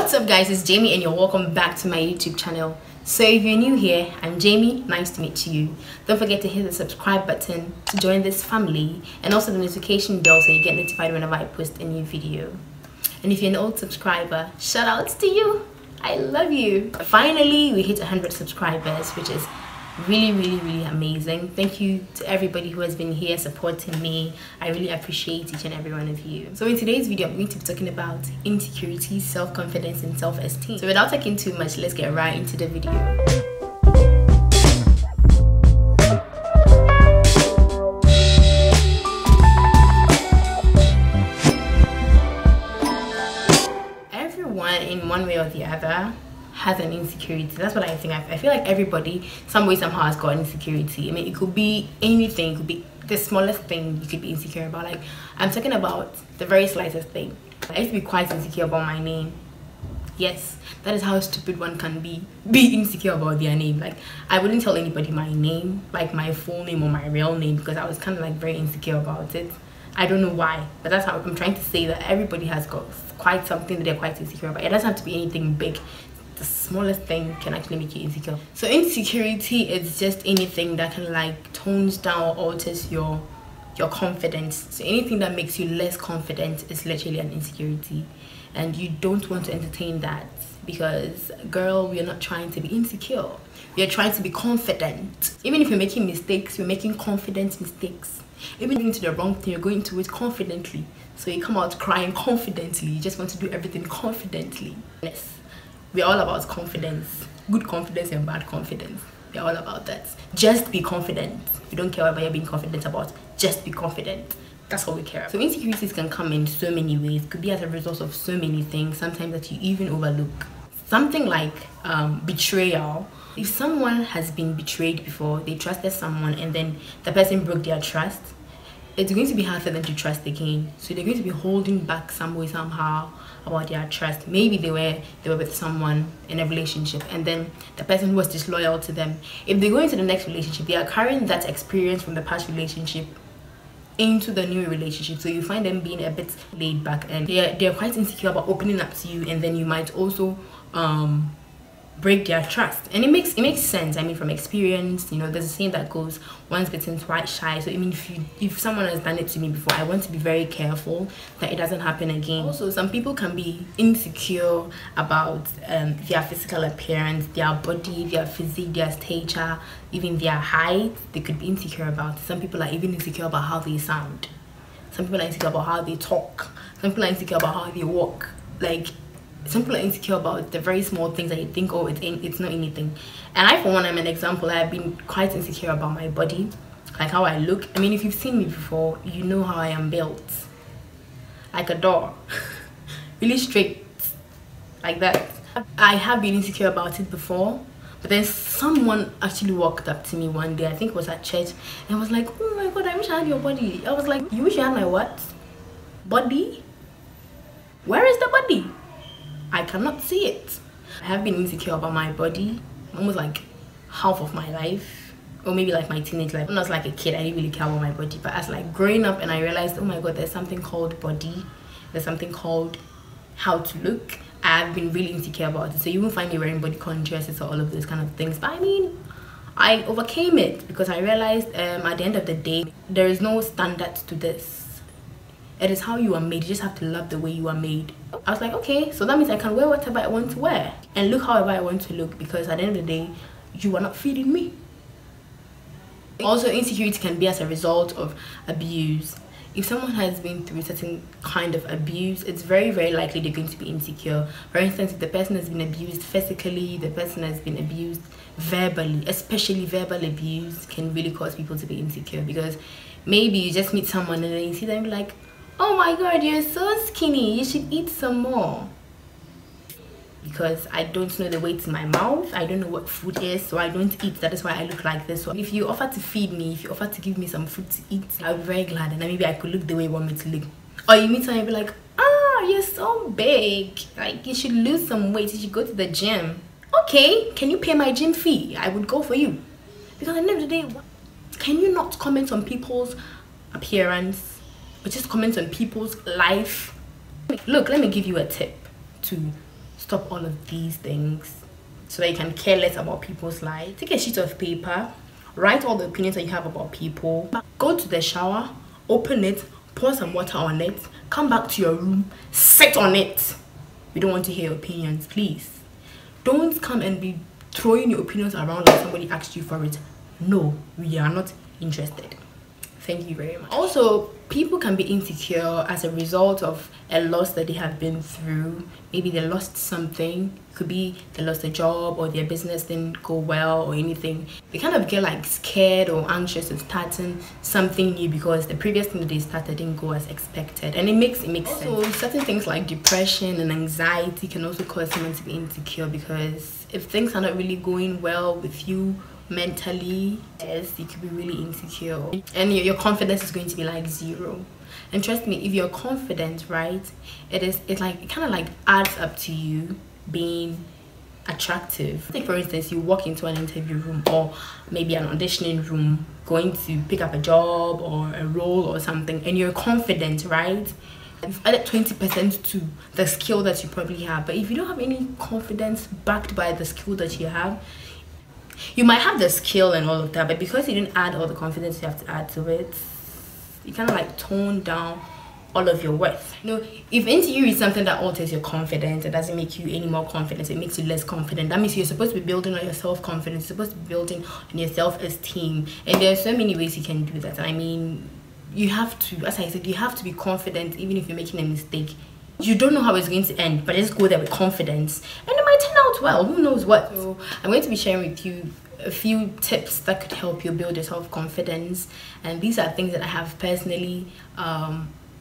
What's up guys, it's Jamie and you're welcome back to my YouTube channel. So if you're new here, I'm Jamie, nice to meet you. Don't forget to hit the subscribe button to join this family and also the notification bell so you get notified whenever I post a new video. And if you're an old subscriber, shout outs to you, I love you. Finally we hit 100 subscribers, which is really amazing. Thank you to everybody who has been here supporting me. I really appreciate each and every one of you. So in today's video I'm going to be talking about insecurity, self-confidence and self-esteem. So without talking too much, let's get right into the video. Everyone in one way or the other has an insecurity. That's what I think. I feel like everybody some way somehow has got insecurity. I mean, it could be anything. It could be the smallest thing you could be insecure about. Like, I'm talking about the very slightest thing. I used to be quite insecure about my name. Yes, that is how stupid one can be insecure about their name. Like, I wouldn't tell anybody my name, like my full name or my real name, because I was kind of like very insecure about it. I don't know why, but that's how I'm trying to say that everybody has got quite something that they're quite insecure about. It doesn't have to be anything big. The smallest thing can actually make you insecure. So insecurity is just anything that can like tones down or alters your confidence. So anything that makes you less confident is literally an insecurity, and you don't want to entertain that, because girl, we are not trying to be insecure, we are trying to be confident. Even if you're making mistakes, you're making confident mistakes. Even if you're into the wrong thing, you're going to it confidently, so you come out crying confidently. You just want to do everything confidently. Yes, we're all about confidence, good confidence and bad confidence. We're all about that. Just be confident. We don't care what you're being confident about, just be confident. That's all we care about. So insecurities can come in so many ways. It could be as a result of so many things, sometimes that you even overlook. Something like betrayal. If someone has been betrayed before, they trusted someone and then the person broke their trust, it's going to be hard for them to trust again. So they're going to be holding back some way somehow about their trust. Maybe they were with someone in a relationship and then the person was disloyal to them. If they go into the next relationship, they are carrying that experience from the past relationship into the new relationship. So you find them being a bit laid back and they're quite insecure about opening up to you, and then you might also break their trust. And it makes sense. I mean, from experience, you know, there's a saying that goes, once bitten twice shy. So I mean, if someone has done it to me before, I want to be very careful that it doesn't happen again. Also, some people can be insecure about their physical appearance, their body, their physique, their stature, even their height. They could be insecure about it. Some people are even insecure about how they sound. Some people are insecure about how they talk. Some people are insecure about how they walk. Like, some people are insecure about the very small things that you think, oh, it's not anything. And I, for one, I'm an example. I've been quite insecure about my body, like how I look. I mean, if you've seen me before, you know how I am built, like a door. Really straight, like that. I have been insecure about it before, but then someone actually walked up to me one day, I think it was at church, and was like, oh my god, I wish I had your body. I was like, you wish you had my what? Body? Where is the body? I cannot see it. I have been insecure about my body almost like half of my life, or maybe like my teenage life. When I was like a kid, I didn't really care about my body, but as like growing up and I realized, oh my god, there's something called body, there's something called how to look. I've been really insecure about it. So you won't find me wearing bodycon dresses or all of those kind of things, but I mean, I overcame it because I realized at the end of the day, there is no standard to this. It is how you are made. You just have to love the way you are made. I was like, okay, so that means I can wear whatever I want to wear and look however I want to look, because at the end of the day, you are not feeding me. Also, insecurity can be as a result of abuse. If someone has been through a certain kind of abuse, it's very likely they're going to be insecure. For instance, if the person has been abused physically, the person has been abused verbally, especially verbal abuse can really cause people to be insecure, because maybe you just meet someone and then you see them like, oh my god, you're so skinny, you should eat some more. Because I don't know the way to my mouth, I don't know what food is, so I don't eat. That is why I look like this. So if you offer to feed me, if you offer to give me some food to eat, I'll be very glad, and then maybe I could look the way you want me to look. Or you meet someone and be like, ah, you're so big, like you should lose some weight, you should go to the gym. Okay, can you pay my gym fee? I would go for you. Because at the end of the day, can you not comment on people's appearance, or just comment on people's life? Look, let me give you a tip to stop all of these things so that you can care less about people's lives. Take a sheet of paper, write all the opinions that you have about people, go to the shower, open it, pour some water on it, come back to your room, sit on it. We don't want to hear your opinions, please. Don't come and be throwing your opinions around like somebody asked you for it. No, we are not interested. Thank you very much. Also, people can be insecure as a result of a loss that they have been through. Maybe they lost something. Could be they lost a job, or their business didn't go well, or anything. They kind of get like scared or anxious of starting something new because the previous thing that they started didn't go as expected, and it makes sense. So certain things like depression and anxiety can also cause someone to be insecure, because if things are not really going well with you mentally, yes, you could be really insecure, and your confidence is going to be like zero. And trust me, if you're confident, right, it kind of like adds up to you being attractive. Take for instance, you walk into an interview room or maybe an auditioning room, going to pick up a job or a role or something, and you're confident, right? You've added 20% to the skill that you probably have. But if you don't have any confidence backed by the skill that you have, you might have the skill and all of that, but because you didn't add all the confidence you have to add to it, you kind of like tone down all of your worth. You know, if insecurity is something that alters your confidence, it doesn't make you any more confident, it makes you less confident. That means you're supposed to be building on your self-confidence, you're supposed to be building on your self-esteem, and there are so many ways you can do that. I mean, you have to, as I said, you have to be confident even if you're making a mistake. You don't know how it's going to end, but just go there with confidence and it might turn out well. Who knows what? So I'm going to be sharing with you a few tips that could help you build your self-confidence, and these are things that I have personally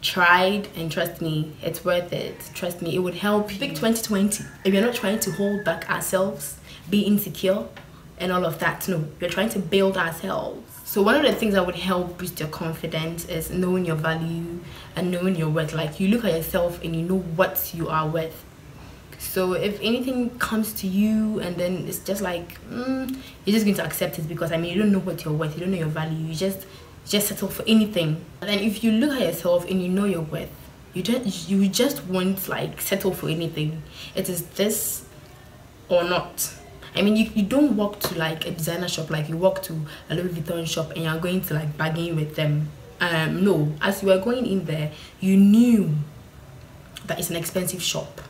tried, and trust me, it's worth it. Trust me, it would help you. Big 2020, if you're not trying to hold back ourselves, be insecure and all of that, no, you're trying to build ourselves. So one of the things that would help boost your confidence is knowing your value and knowing your worth. Like, you look at yourself and you know what you are worth. So if anything comes to you and then it's just like, you're just going to accept it, because I mean, you don't know what you're worth, you don't know your value, you just settle for anything. And then if you look at yourself and you know your worth, you just won't like settle for anything. It is this or not. I mean, you don't walk to like a designer shop like you walk to a Louis Vuitton shop and you're going to like bargain with them. No, as you were going in there, you knew that it's an expensive shop,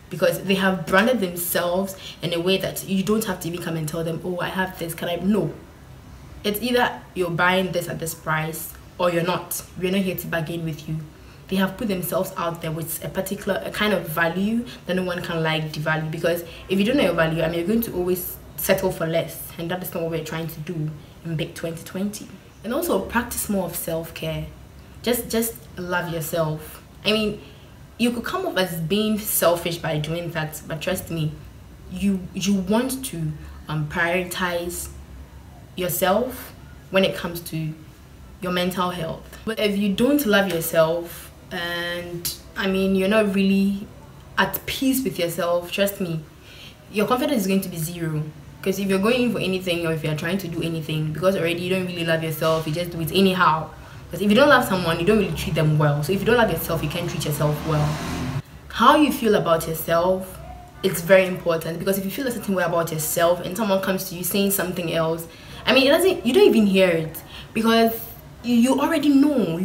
because they have branded themselves in a way that you don't have to even come and tell them, oh, I have this, can I? No. It's either you're buying this at this price or you're not. We're not here to bargain with you. They have put themselves out there with a kind of value that no one can like devalue, because if you don't know your value, I mean, you're going to always settle for less, and that is not what we're trying to do in big 2020. And also practice more of self-care. Just love yourself. I mean, you could come off as being selfish by doing that, but trust me, you want to prioritize yourself when it comes to your mental health. But if you don't love yourself, and I mean, you're not really at peace with yourself, trust me, your confidence is going to be zero. Because if you're going in for anything, or if you're trying to do anything, because already you don't really love yourself, you just do it anyhow. Because if you don't love someone, you don't really treat them well. So if you don't love yourself, you can't treat yourself well. How you feel about yourself, it's very important, because if you feel a certain way about yourself and someone comes to you saying something else, I mean, you don't even hear it, because you already know,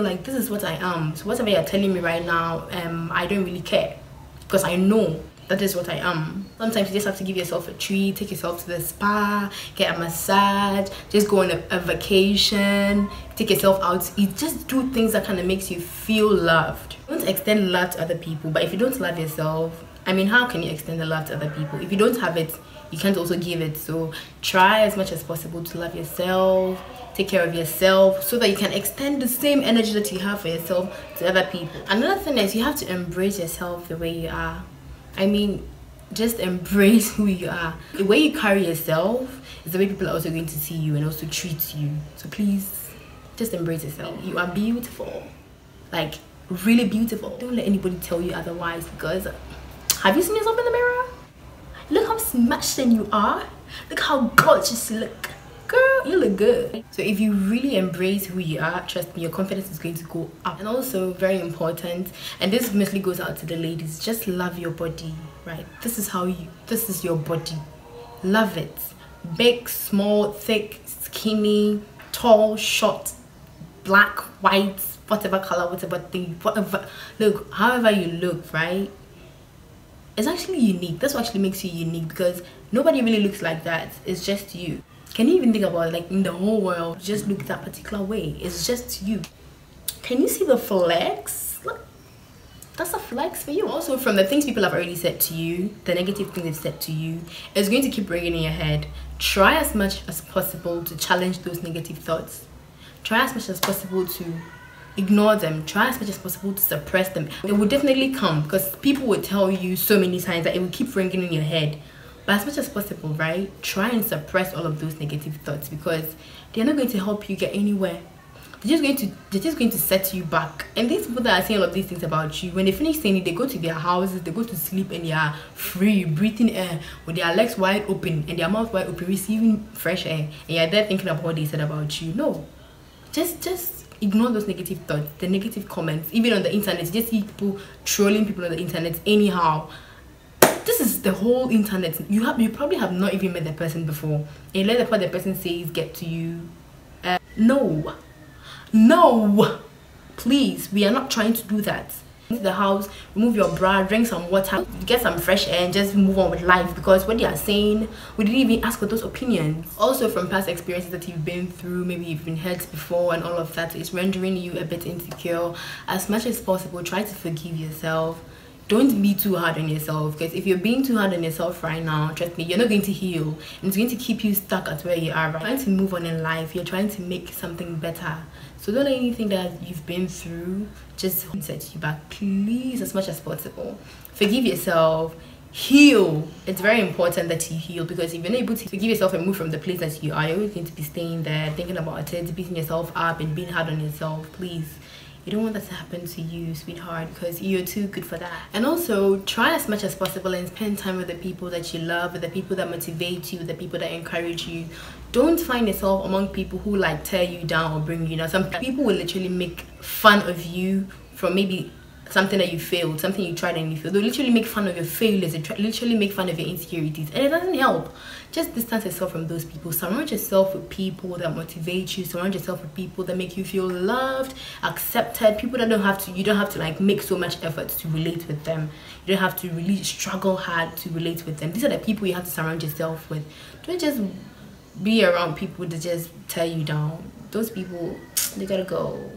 like, this is what I am. So whatever you're telling me right now, I don't really care, because I know that is what I am. Sometimes you just have to give yourself a treat, take yourself to the spa, get a massage, just go on a vacation, take yourself out to eat, just do things that kind of makes you feel loved. Don't extend love to other people, but if you don't love yourself, I mean, how can you extend the love to other people? If you don't have it, you can't also give it. So try as much as possible to love yourself, take care of yourself, so that you can extend the same energy that you have for yourself to other people. Another thing is, you have to embrace yourself the way you are. I mean, just embrace who you are. The way you carry yourself is the way people are also going to see you and also treat you. So please, just embrace yourself. You are beautiful, like really beautiful. Don't let anybody tell you otherwise, because have you seen yourself in the mirror? Look how smashed in you are. Look how gorgeous you look. Girl, you look good. So if you really embrace who you are, trust me, your confidence is going to go up. And also, very important, and this mostly goes out to the ladies, just love your body. right? This is your body. Love it. Big, small, thick, skinny, tall, short, black, white, whatever color, whatever thing, whatever. Look, however you look, right? It's actually unique. That's what actually makes you unique, because nobody really looks like that. It's just you. Can you even think about it? Like, in the whole world, just look that particular way. It's just you. Can you see the flex? Look, that's a flex for you. Also, from the things people have already said to you, the negative things they've said to you, it's going to keep ringing in your head. Try as much as possible to challenge those negative thoughts. Try as much as possible to ignore them. Try as much as possible to suppress them. It will definitely come, because people will tell you so many times that it will keep ringing in your head. But as much as possible, right, try and suppress all of those negative thoughts, because they're not going to help you get anywhere. They're just going to set you back. And these people that are saying all of these things about you, when they finish saying it, they go to their houses, they go to sleep, and they are free, breathing air with their legs wide open and their mouth wide open, receiving fresh air, and you're there thinking about what they said about you. No, just ignore those negative thoughts, the negative comments. Even on the internet, you just see people trolling people on the internet anyhow. This is the whole internet. You probably have not even met the person before, and let what the person says get to you. No, please, we are not trying to do that. Into the house, remove your bra, drink some water, get some fresh air, and just move on with life, because what they are saying, we didn't even ask for those opinions. Also, from past experiences that you've been through, maybe you've been hurt before, and all of that is rendering you a bit insecure. As much as possible, try to forgive yourself. Don't be too hard on yourself, because if you're being too hard on yourself right now, trust me, you're not going to heal, and it's going to keep you stuck at where you are. Right? You're trying to move on in life, you're trying to make something better. So don't let anything that you've been through just set you back. Please, as much as possible, forgive yourself, heal. It's very important that you heal, because if you're not able to forgive yourself and move from the place that you are, you're always going to be staying there, thinking about it, beating yourself up and being hard on yourself. Please, you don't want that to happen to you, sweetheart, because you're too good for that. And also, try as much as possible and spend time with the people that you love, with the people that motivate you, the people that encourage you. Don't find yourself among people who like tear you down or bring you down. Some people will literally make fun of you from maybe something that you failed, something you tried and you failed. They'll literally make fun of your failures, they literally make fun of your insecurities, and it doesn't help. Just distance yourself from those people. Surround yourself with people that motivate you. Surround yourself with people that make you feel loved, accepted, people that you don't have to like make so much effort to relate with them. You don't have to really struggle hard to relate with them. These are the people you have to surround yourself with. Don't just be around people that just tear you down. Those people, they gotta go.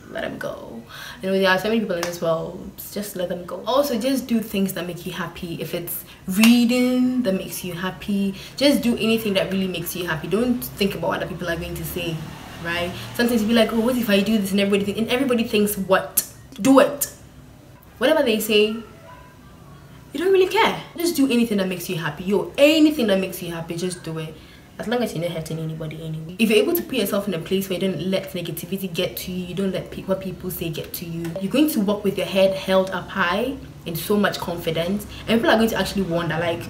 Let them go. You know, there are so many people in this world, just let them go. Also, just do things that make you happy. If it's reading that makes you happy, just do anything that really makes you happy. Don't think about what other people are going to say, right? Sometimes you be like, oh, what if I do this? And everybody thinks what? Do it. Whatever they say, you don't really care. Just do anything that makes you happy. Anything that makes you happy, just do it. As long as you're not hurting anybody anyway. If you're able to put yourself in a place where you don't let negativity get to you, you don't let what people say get to you, you're going to walk with your head held up high in so much confidence, and people are going to actually wonder, like,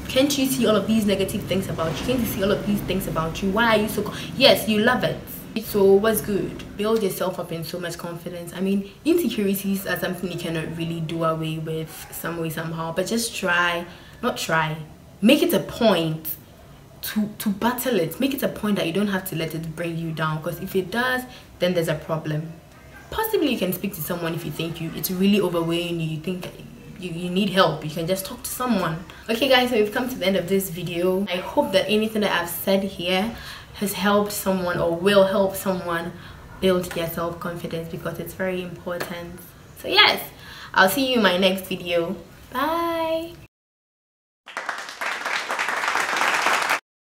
can't you see all of these negative things about you? Can't you see all of these things about you? Why are you so yes, you love it. So what's good? Build yourself up in so much confidence. I mean, insecurities are something you cannot really do away with some way, somehow, but just make it a point to battle it. Make it a point that you don't have to let it bring you down, because if it does, then there's a problem. Possibly you can speak to someone if you think it's really overwhelming you, think you need help. You can just talk to someone. Okay guys, so we've come to the end of this video. I hope that anything that I've said here has helped someone or will help someone build their self-confidence, because it's very important. So yes, I'll see you in my next video. Bye.